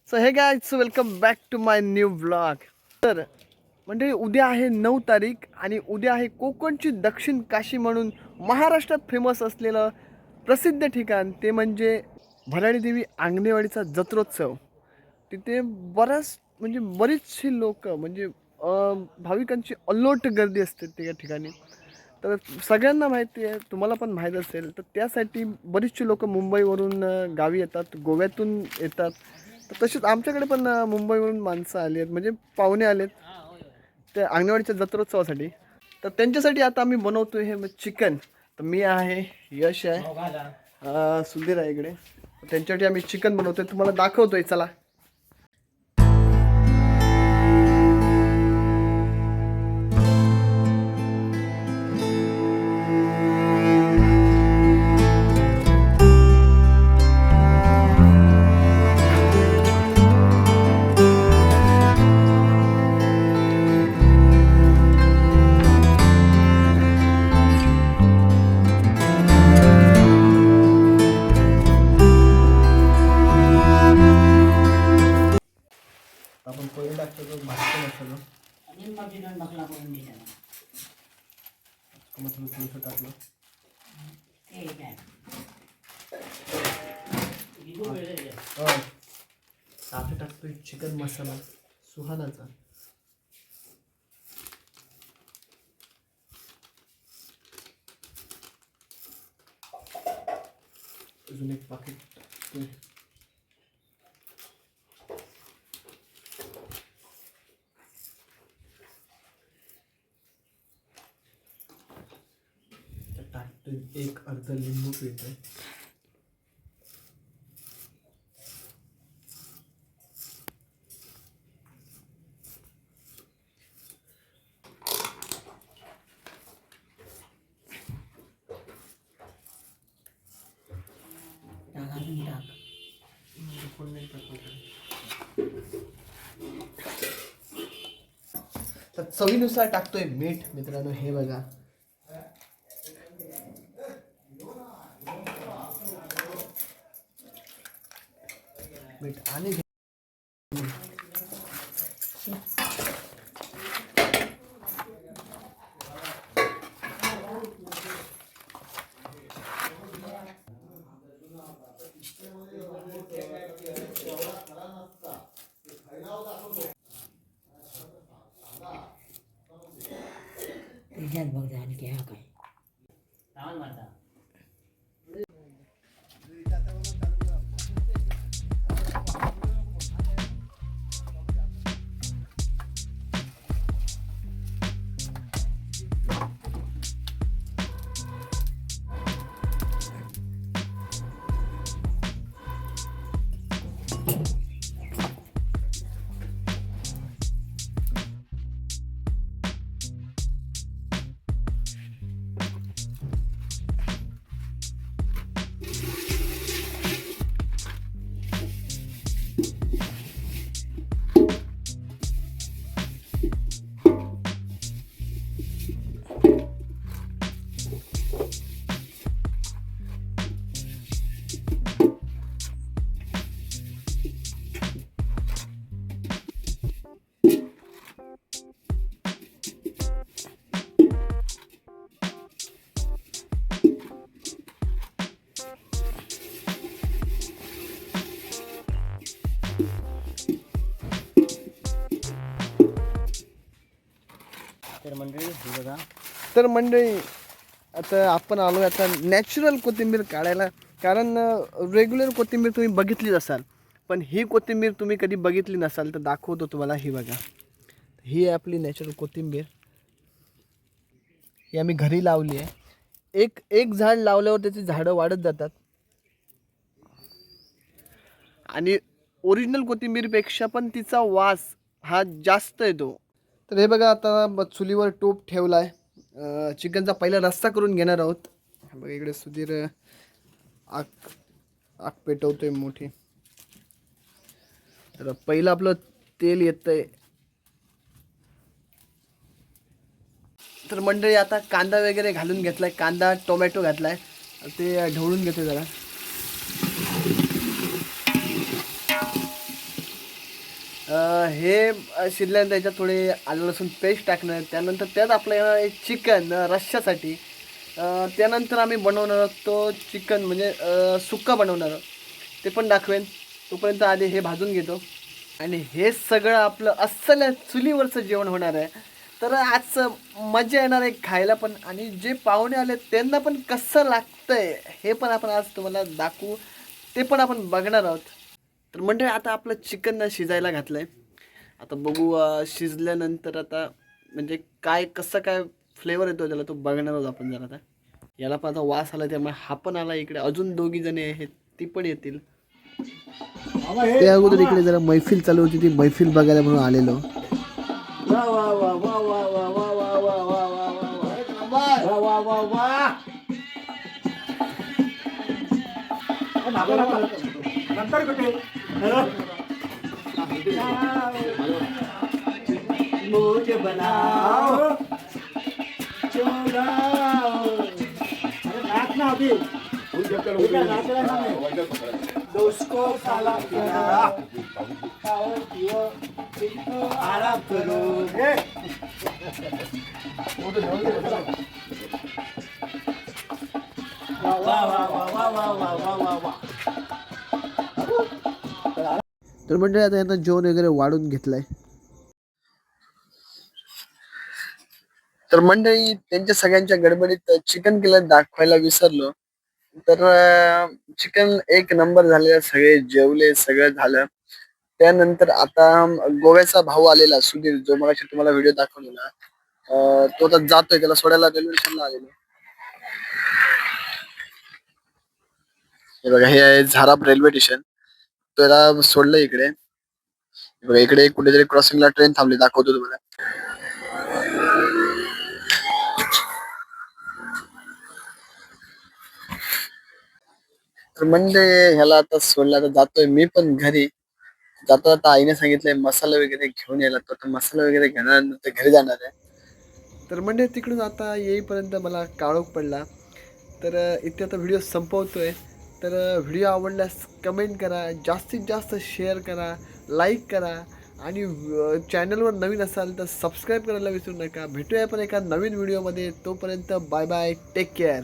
So hey guys, welcome back to my new vlog. तर म्हणजे उद्या आहे 9 तारीख आणि उद्या आहे कोकणची दक्षिण काशी म्हणून महाराष्ट्रात फेमस असलेलं प्रसिद्ध ठिकाण, ते म्हणजे भराडी देवी आंगणेवाडीचा जत्रोत्सव. तिथे बरीचशी लोक म्हणजे भाविकांची अल्लोट गर्दी असते त्या ठिकाणी. तर सगळ्यांना माहिती आहे, तुम्हाला पण माहीत असेल, तर त्यासाठी बरीचशी लोक मुंबईवरून गावी येतात, गोव्यातून येतात. तर तसेच आमच्याकडे पण मुंबईवरून माणसं आली आहेत, म्हणजे पाहुणे आलेत त्या अंगणवाडीच्या जत्रोत्सवासाठी. तर त्यांच्यासाठी आता आम्ही बनवतोय हे चिकन. तर मी आहे, यश आहे, सुधीर आहे इकडे. त्यांच्यासाठी आम्ही चिकन बनवतोय, तुम्हाला दाखवतोय, चला. आपण पहिले टाकतो तो भाजतो मसाला. मसाला थोडंसं टाकलं. आता टाकतोय चिकन मसाला सुहानाचा. अजून एक पाकिट टाकतोय. टाकतोय एक अर्धा लिंबू पिळतोय. तर चवीनुसार टाकतोय मीठ. मित्रांनो, हे बघा, मीठ आणि बघ आणखी हा काय तर मंडळी, आता आपण आलो आता नॅचरल कोथिंबीर काढायला. कारण रेग्युलर कोथिंबीर तुम्ही बघितलीच असाल, पण ही कोथिंबीर तुम्ही कधी बघितली नसाल, तर दाखवतो तुम्हाला. ही बघा, ही आहे आपली नॅचरल कोथिंबीर. ही आम्ही घरी लावली आहे. एक एक झाड लावल्यावर त्याची झाडं वाढत जातात आणि ओरिजिनल कोथिंबीरपेक्षा पण तिचा वास हा जास्त येतो. तर हे बघा, आता चुलीवर टोप ठेवला आहे. चिकनचा पहिला रस्सा करून घेणार आहोत. बघा, इकडे सुधीर आग आग पेटवतोय मोठी. तर पहिलं आपलं तेल येतंय. तर मंडळी, आता कांदा वगैरे घालून घेतलाय, कांदा टोमॅटो घातलाय, ते ढवळून घेतोय जरा. हे शिजल्यानंतर त्याच्यात थोडे आलं लसूण पेस्ट टाकणं, त्यानंतर त्यात आपलं चिकन रश्श्यासाठी. त्यानंतर आम्ही बनवणार आहोत तो चिकन म्हणजे सुक्का बनवणार आहोत, ते पण दाखवेन. तोपर्यंत आधी हे भाजून घेतो. आणि हे सगळं आपलं अस्सल चुलीवरचं जेवण होणार आहे. तर आज मजा येणार आहे खायला पण, आणि जे पाहुणे आले त्यांना पण कसं लागतंय हे पण आपण आज तुम्हाला दाखवू, ते पण आपण बघणार आहोत. तर म्हणजे आता आपलं चिकन शिजायला घातलं आहे. आता बघू शिजल्यानंतर आता म्हणजे काय कसं काय फ्लेवर येतो त्याला, तो बघणार आहोत आपण जरा. आता याला पण आता वास आला, त्यामुळे हा पण आला इकडे. अजून दोघी जणी आहेत ती पण येतील. त्या अगोदर इकडे जरा मैफिल चालू होती, ती मैफिल बघायला म्हणून आलेलो. नंतर कुठे मुझे बनाओ चुराओ. अरे नाच ना अभी. दोस्तो खाला पिया खाओ पियो पियो आराम करो. वा वा वा वा वा वा वा वा वा. तर म्हणजे आता यांना जेवण वगैरे वाढून घेतलंय. तर मंडळी त्यांच्या सगळ्यांच्या गडबडीत चिकन केलं दाखवायला विसरलो. तर चिकन एक नंबर झालेलं, सगळे जेवले, सगळं झालं. त्यानंतर आता गोव्याचा भाऊ आलेला सुधीर, जो मगाशी तुम्हाला व्हिडिओ दाखवलेला, तो आता जातोय, त्याला सोडायला रेल्वे स्टेशनला आलेलो. हे बघा, हे आहे झाराप रेल्वे स्टेशन. त्याला सोडलं इकडे. बघा इकडे कुठेतरी क्रॉसिंगला ट्रेन थांबली, दाखवतो तुम्हाला. तर म्हणजे ह्याला आता सोडलं, आता जातोय मी पण घरी. जाता जाता आईने सांगितलंय मसाला वगैरे घेऊन यायला, तो आता मसाला वगैरे घेणार, नंतर घरी जाणार आहे. तर म्हणजे तिकडून आता येईपर्यंत मला काळोख पडला. तर इथे आता व्हिडिओ संपवतोय. तर व्हिडिओ आवडल्यास कमेंट करा, जास्तीत जास्त शेअर करा, लाईक करा, आणि चॅनलवर नवीन असाल तर सबस्क्राईब करायला विसरू नका. भेटूया पण एका नवीन व्हिडिओमध्ये. तोपर्यंत बाय बाय, टेक केअर.